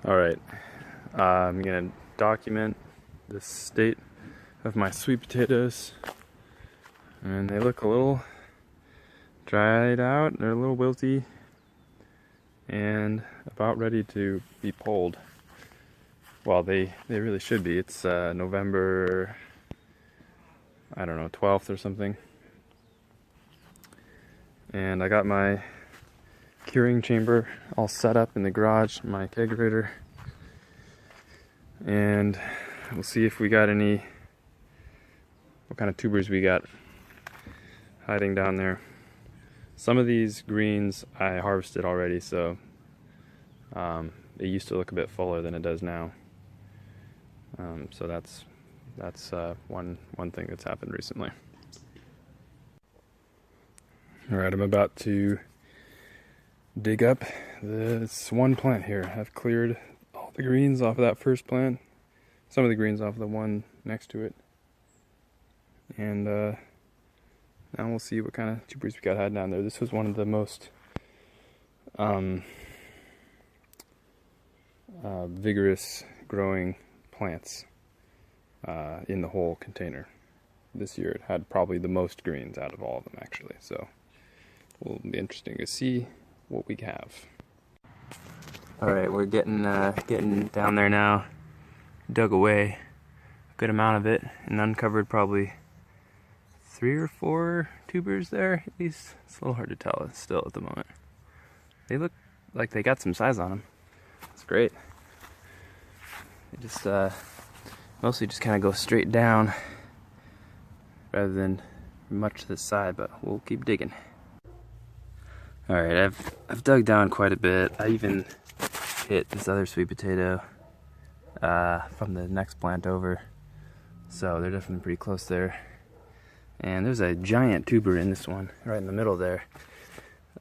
Alright, I'm gonna document the state of my sweet potatoes, and they look a little dried out. They're a little wilty and about ready to be pulled. Well, they really should be. It's November, I don't know, 12th or something, and I got my curing chamber all set up in the garage, my kegerator, and we'll see if we got any, what kind of tubers we got hiding down there. Some of these greens I harvested already, so it used to look a bit fuller than it does now. So that's one thing that's happened recently. All right, I'm about to dig up this one plant here. I've cleared all the greens off of that first plant, some of the greens off of the one next to it, and now we'll see what kind of tubers we got hiding down there. This was one of the most vigorous growing plants in the whole container. This year it had probably the most greens out of all of them, actually, so it will be interesting to see what we have. Alright, we're getting down there now. Dug away a good amount of it and uncovered probably 3 or 4 tubers there, at least. It's a little hard to tell still at the moment. They look like they got some size on them. It's great. They just mostly just kind of go straight down rather than much to the side, but we'll keep digging. Alright, I've dug down quite a bit. I even hit this other sweet potato from the next plant over, so they're definitely pretty close there. And there's a giant tuber in this one, right in the middle there,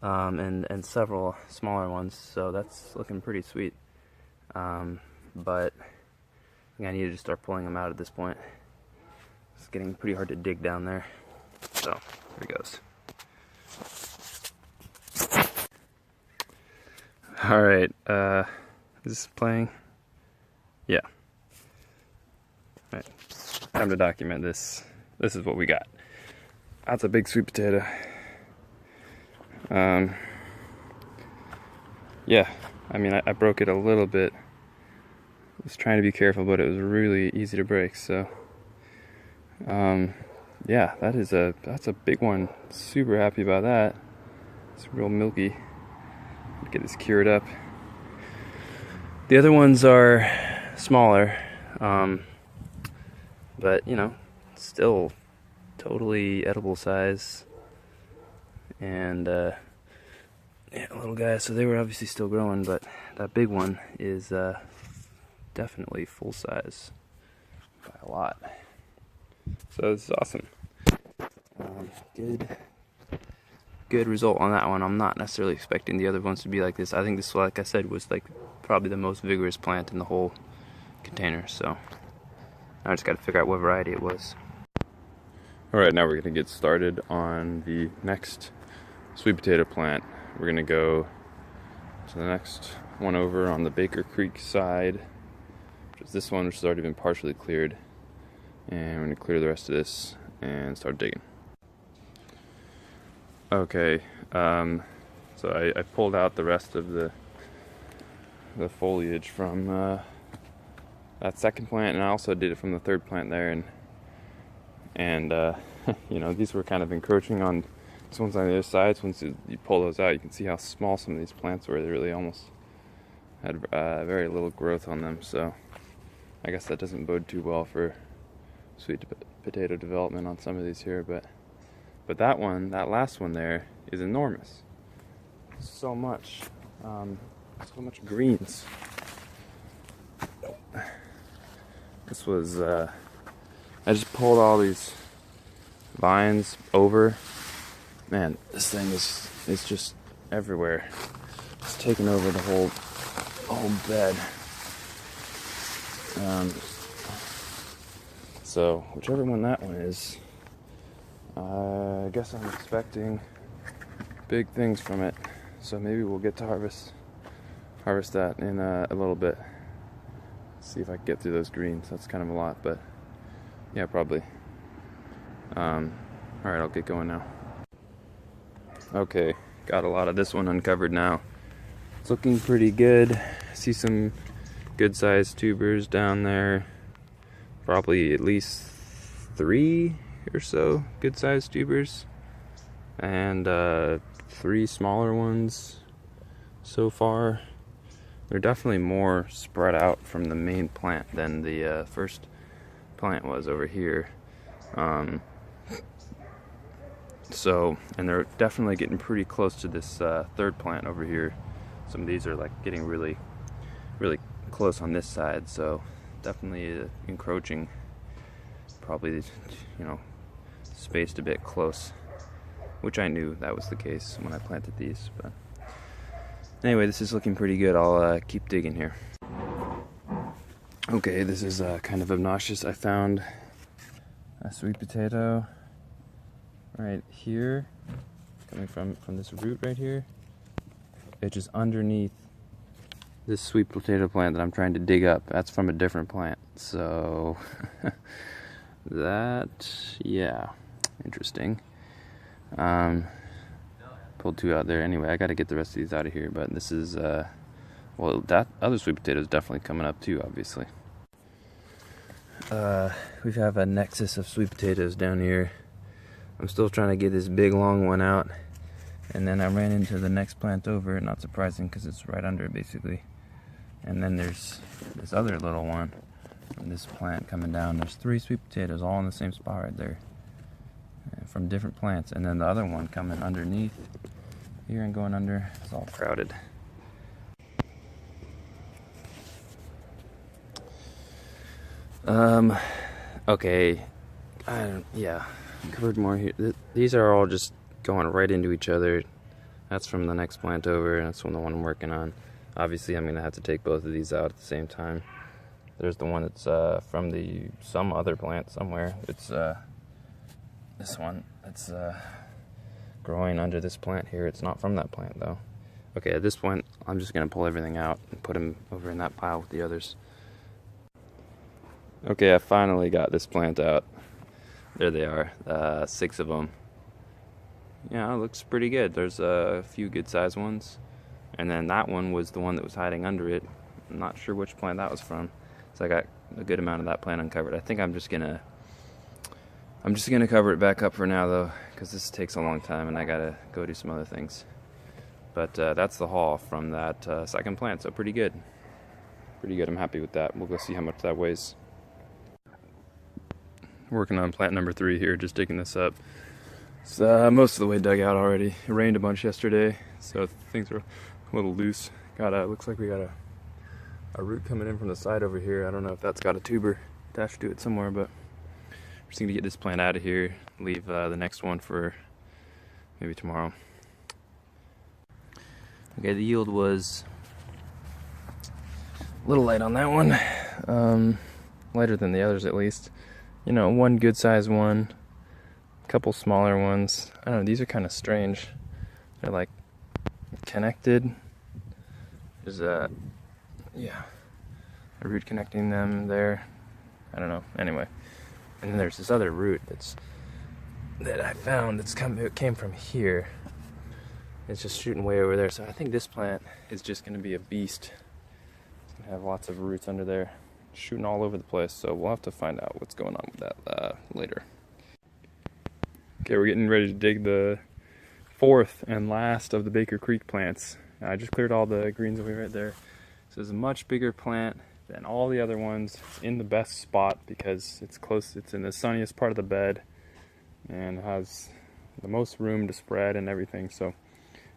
and several smaller ones, so that's looking pretty sweet. But I need to just start pulling them out at this point. It's getting pretty hard to dig down there, so here it goes. Alright, is this playing? Yeah. Alright, time to document this. This is what we got. That's a big sweet potato. Yeah, I mean, I broke it a little bit. I was trying to be careful, but it was really easy to break, so yeah, that's a big one. Super happy about that. It's real milky. Get this cured up. The other ones are smaller, but you know, still totally edible size, and yeah, little guys, so they were obviously still growing, but that big one is definitely full size by a lot. So this is awesome. Good result on that one. I'm not necessarily expecting the other ones to be like this. I think this, like I said, was like probably the most vigorous plant in the whole container, so I just got to figure out what variety it was. Alright, now we're going to get started on the next sweet potato plant. We're going to go to the next one over on the Baker Creek side, which is this one, which has already been partially cleared, and we're going to clear the rest of this and start digging. Okay, so I pulled out the rest of the foliage from that second plant, and I also did it from the third plant there, and you know, these were kind of encroaching on this one's on the other side. So once you pull those out, you can see how small some of these plants were. They really almost had very little growth on them, so I guess that doesn't bode too well for sweet potato development on some of these here, but that one, that last one there, is enormous. So much greens. This was, I just pulled all these vines over. Man, this thing is just everywhere. It's taken over the whole bed. So whichever one that one is, I guess I'm expecting big things from it. So maybe we'll get to harvest harvest that in a little bit. See if I can get through those greens. That's kind of a lot, but yeah, probably. Alright, I'll get going now. Okay, got a lot of this one uncovered now. It's looking pretty good. See some good sized tubers down there. Probably at least 3 or so good sized tubers. And 3 smaller ones so far. They're definitely more spread out from the main plant than the first plant was over here. And they're definitely getting pretty close to this third plant over here. Some of these are like getting really close on this side, so definitely encroaching. Probably, you know, spaced a bit close, which I knew that was the case when I planted these. But anyway, this is looking pretty good. I'll keep digging here. Okay, this is kind of obnoxious. I found a sweet potato right here, coming from this root right here. It's just underneath this sweet potato plant that I'm trying to dig up. That's from a different plant. So that, yeah, interesting. Pulled 2 out there. Anyway, I got to get the rest of these out of here. But this is, well, that other sweet potato is definitely coming up too, obviously. We have a nexus of sweet potatoes down here. I'm still trying to get this big long one out. And then I ran into the next plant over, not surprising because it's right under it basically. And then there's this other little one from this plant coming down. There's 3 sweet potatoes all in the same spot right there, from different plants. And then the other one coming underneath here and going under. It's all crowded. Okay, yeah, covered more here. These are all just going right into each other. That's from the next plant over, and that's from the one I'm working on. Obviously, I'm gonna have to take both of these out at the same time. There's the one that's from some other plant somewhere. It's this one. It's growing under this plant here. It's not from that plant though. Okay, at this point, I'm just gonna pull everything out and put them over in that pile with the others. Okay, I finally got this plant out. There they are, 6 of them. Yeah, it looks pretty good. There's a few good sized ones. And then that one was the one that was hiding under it. I'm not sure which plant that was from. So I got a good amount of that plant uncovered. I think I'm just gonna cover it back up for now though, because this takes a long time and I gotta go do some other things. But that's the haul from that second plant, so pretty good. Pretty good, I'm happy with that. We'll go see how much that weighs. Working on plant number 3 here, just digging this up. It's most of the way dug out already. It rained a bunch yesterday, so things are a little loose. Looks like we got a root coming in from the side over here. I don't know if that's got a tuber attached to it somewhere, but we're just gonna get this plant out of here, leave the next one for maybe tomorrow. Okay, the yield was a little light on that one. Lighter than the others at least. You know, one good sized one, a couple smaller ones. I don't know, these are kind of strange. They're like connected. There's a root connecting them there. I don't know, anyway. And then there's this other root that I found it came from here. It's just shooting way over there. So I think this plant is just gonna be a beast. It's gonna have lots of roots under there, shooting all over the place, so we'll have to find out what's going on with that later. Okay, we're getting ready to dig the 4th and last of the Baker Creek plants. I just cleared all the greens away right there. So it's a much bigger plant than all the other ones. It's in the best spot because it's close, it's in the sunniest part of the bed and has the most room to spread and everything. So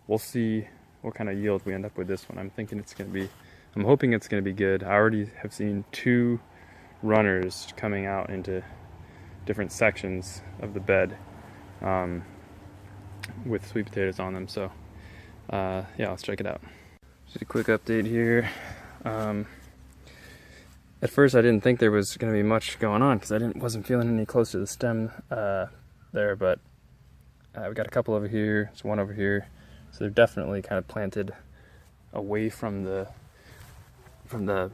we'll see what kind of yield we end up with this one. I'm hoping it's going to be good. I already have seen 2 runners coming out into different sections of the bed with sweet potatoes on them. So yeah, let's check it out. Just a quick update here. At first I didn't think there was going to be much going on because I wasn't feeling any close to the stem there, but we got a couple over here, there's one over here. So they're definitely kind of planted away from the from the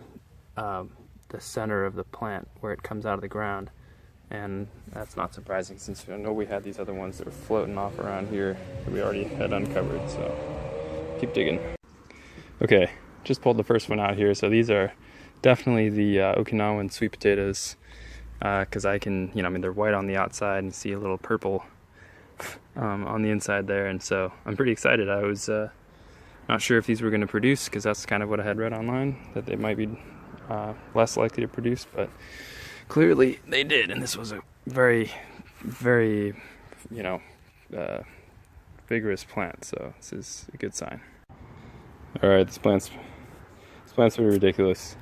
center of the plant where it comes out of the ground. And that's not surprising since I know we had these other ones that were floating off around here that we already had uncovered, so keep digging. Okay, just pulled the first one out here. So these are definitely the Okinawan sweet potatoes, because I can, I mean, they're white on the outside and see a little purple on the inside there, and so I'm pretty excited. I was not sure if these were going to produce, because that's kind of what I had read online, that they might be less likely to produce, but clearly they did, and this was a very, very, vigorous plant, so this is a good sign. Alright, this plant's pretty ridiculous.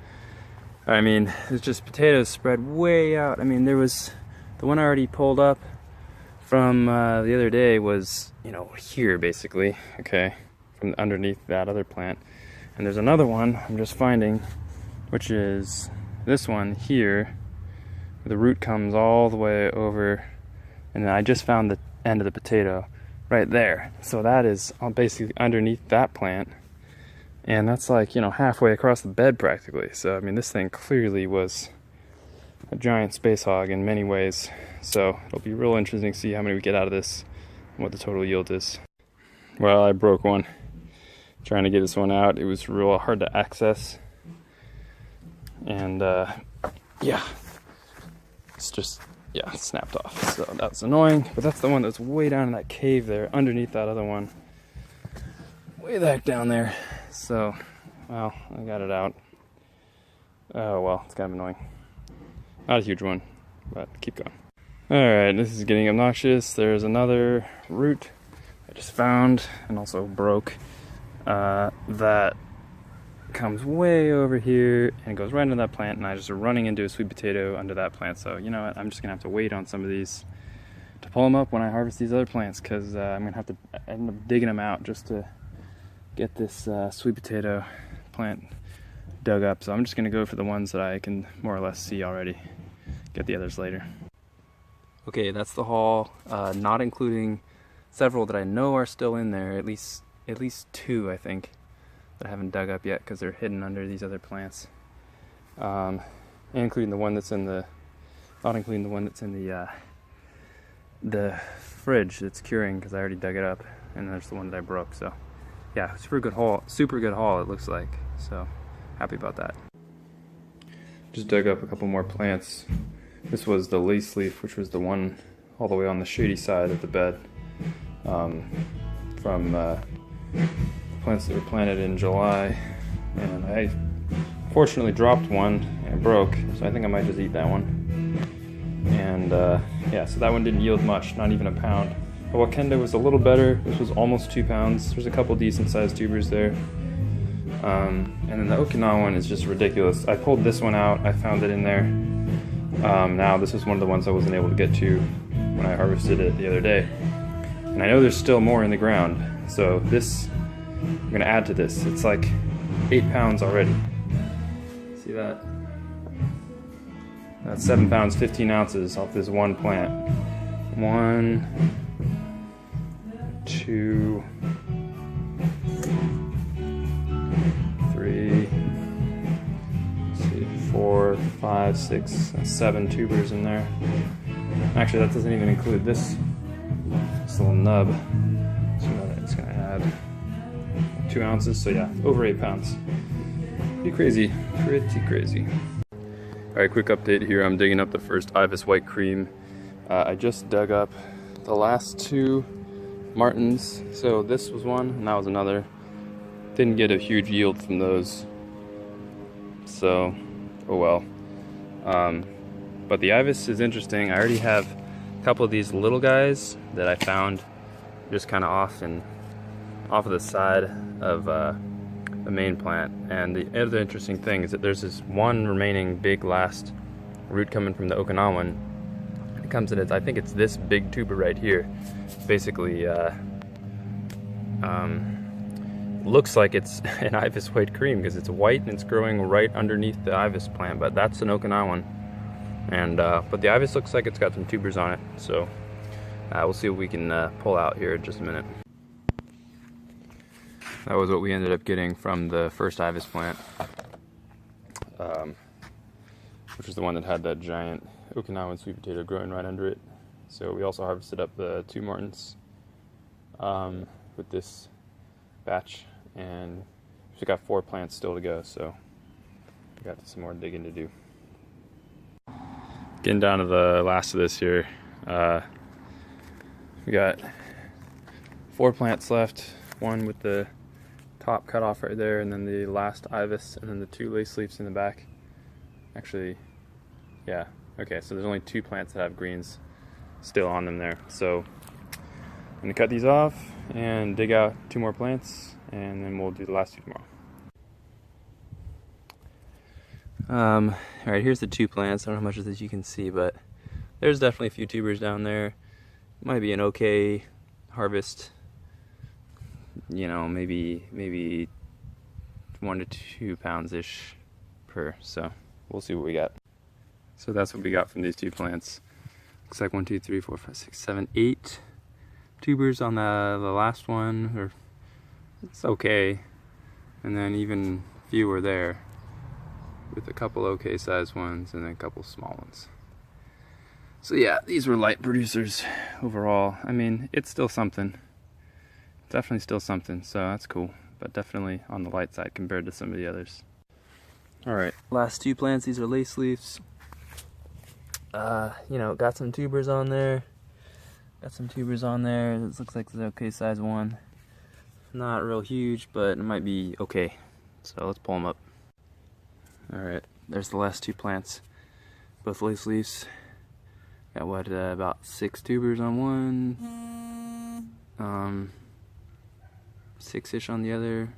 I mean, it's just potatoes spread way out. I mean, there was, the one I already pulled up from the other day was, here basically, okay, from underneath that other plant. And there's another one I'm just finding, which is this one here. The root comes all the way over, and then I just found the end of the potato right there. So that is basically underneath that plant, and that's like, halfway across the bed practically. So I mean, this thing clearly was a giant space hog in many ways. So it'll be real interesting to see how many we get out of this and what the total yield is. Well, I broke one trying to get this one out. It was real hard to access, and yeah, it's just, it snapped off. So that's annoying, but that's the one that's way down in that cave there, underneath that other one, way back down there. So, well, I got it out. Oh well, it's kind of annoying. Not a huge one, but keep going. Alright, this is getting obnoxious. There's another root I just found and also broke that comes way over here and goes right into that plant, and I just running into a sweet potato under that plant. So you know what, I'm just gonna have to wait on some of these to pull them up when I harvest these other plants, because I'm gonna have to end up digging them out just to get this sweet potato plant dug up. So I'm just gonna go for the ones that I can more or less see already, get the others later. Okay, that's the haul, not including several that I know are still in there, at least two I think that I haven't dug up yet because they're hidden under these other plants, and including the one that's in the, not including the one that's in the fridge that's curing, because I already dug it up, and there's the one that I broke. So yeah, super good haul it looks like, so happy about that. Just dug up a couple more plants. This was the Laceleaf, which was the one all the way on the shady side of the bed, from plants that were planted in July, and I fortunately dropped one and it broke, so I think I might just eat that one. And yeah, so that one didn't yield much, not even a pound. The Wakanda was a little better. This was almost 2 pounds. There's a couple decent sized tubers there. And then the Okinawan one is just ridiculous. I pulled this one out, I found it in there. Now this is one of the ones I wasn't able to get to when I harvested it the other day. And I know there's still more in the ground, so this, I'm gonna add to this. It's like 8 pounds already. See that? That's 7 pounds, 15 ounces off this one plant. 1, 2, 3, 4, 5, 6, 7 tubers in there. Actually, that doesn't even include this little nub. So it's gonna add 2 ounces, so yeah, over 8 pounds. Pretty crazy, pretty crazy. Alright, quick update here. I'm digging up the first Ivis White Cream. I just dug up the last 2 Martins. So this was one, and that was another. Didn't get a huge yield from those, so oh well. But the Ivis is interesting. I already have a couple of these little guys that I found just kind of off of the side of the main plant. And the other interesting thing is that there's this one remaining big last root coming from the Okinawan. It comes in, I think it's this big tuber right here. Basically, looks like it's an Ivis White Cream because it's white and it's growing right underneath the Ivis plant, but that's an Okinawan. And but the Ivis looks like it's got some tubers on it, so we'll see what we can pull out here in just a minute. That was what we ended up getting from the first Ivis plant. which was the one that had that giant Okinawan sweet potato growing right under it. So we also harvested up the 2 Martins with this batch, and we've got 4 plants still to go, so we got some more digging to do. Getting down to the last of this here. We got 4 plants left, one with the top cut off right there, and then the last Ivis, and then the 2 Laceleafs in the back. Actually, yeah, okay, so there's only 2 plants that have greens still on them there. So I'm gonna cut these off and dig out 2 more plants, and then we'll do the last 2 tomorrow. Alright, here's the 2 plants. I don't know how much of this you can see, but there's definitely a few tubers down there. Might be an okay harvest. You know, maybe 1 to 2 pounds-ish per, so we'll see what we got. So that's what we got from these 2 plants. Looks like 1, 2, 3, 4, 5, 6, 7, 8 tubers on the last one, or it's okay, and then even fewer there, with a couple okay sized ones and then a couple small ones. So yeah, these were light producers overall. I mean, it's still something. Definitely still something, so that's cool, but definitely on the light side compared to some of the others. Alright, last 2 plants, these are Laceleafs. You know, got some tubers on there. This looks like the okay size one. Not real huge, but it might be okay. So let's pull them up. Alright, there's the last 2 plants. Both Laceleafs. Got what, about 6 tubers on one. 6-ish on the other.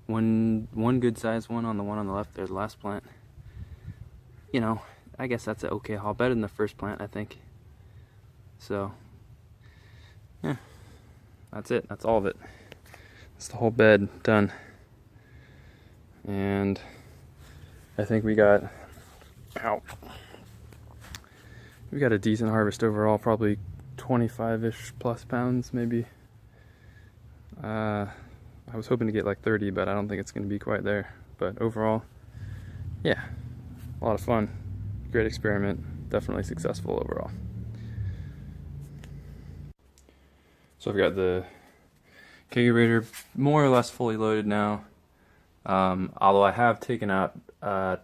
One good sized one on the left. There's the last plant. You know, I guess that's an okay haul. Better than the first plant, I think. So, yeah, that's it. That's all of it. That's the whole bed done. And I think we got, we got a decent harvest overall, probably 25-ish plus pounds, maybe. I was hoping to get like 30, but I don't think it's going to be quite there. But overall, yeah, a lot of fun. Great experiment. Definitely successful overall. So I've got the kegerator more or less fully loaded now. Although I have taken out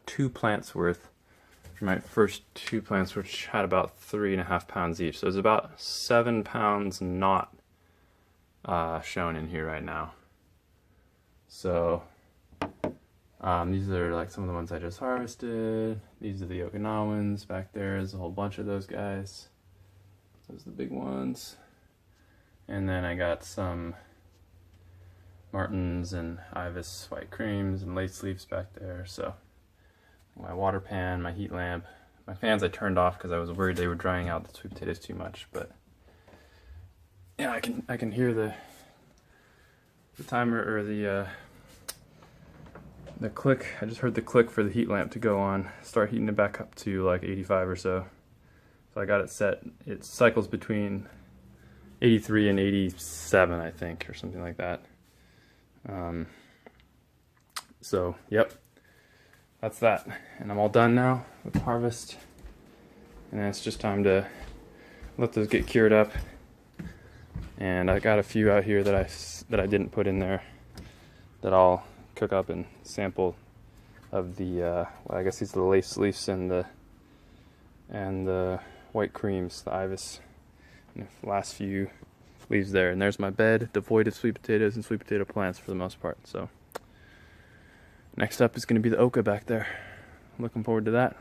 2 plants worth for my first 2 plants, which had about 3.5 pounds each. So there's about 7 pounds not shown in here right now. So these are like some of the ones I just harvested. These are the Okinawans back there. There's a whole bunch of those guys. Those are the big ones. And then I got some Martins and Ivis White Creams and Laceleafs back there. So my water pan, my heat lamp. My fans I turned off because I was worried they were drying out the sweet potatoes too much. But yeah, I can hear the timer, or the click. I just heard the click for the heat lamp to go on. Start heating it back up to like 85 or so. So I got it set. It cycles between 83 and 87, I think, or something like that. So, yep, that's that. And I'm all done now with the harvest. And then it's just time to let those get cured up. And I got a few out here that I didn't put in there that I'll cook up and sample of the, well, I guess these are the Laceleafs and the white creams, the Ivis. And the last few leaves there, and there's my bed devoid of sweet potatoes and sweet potato plants for the most part. So next up is going to be the oka back there. Looking forward to that.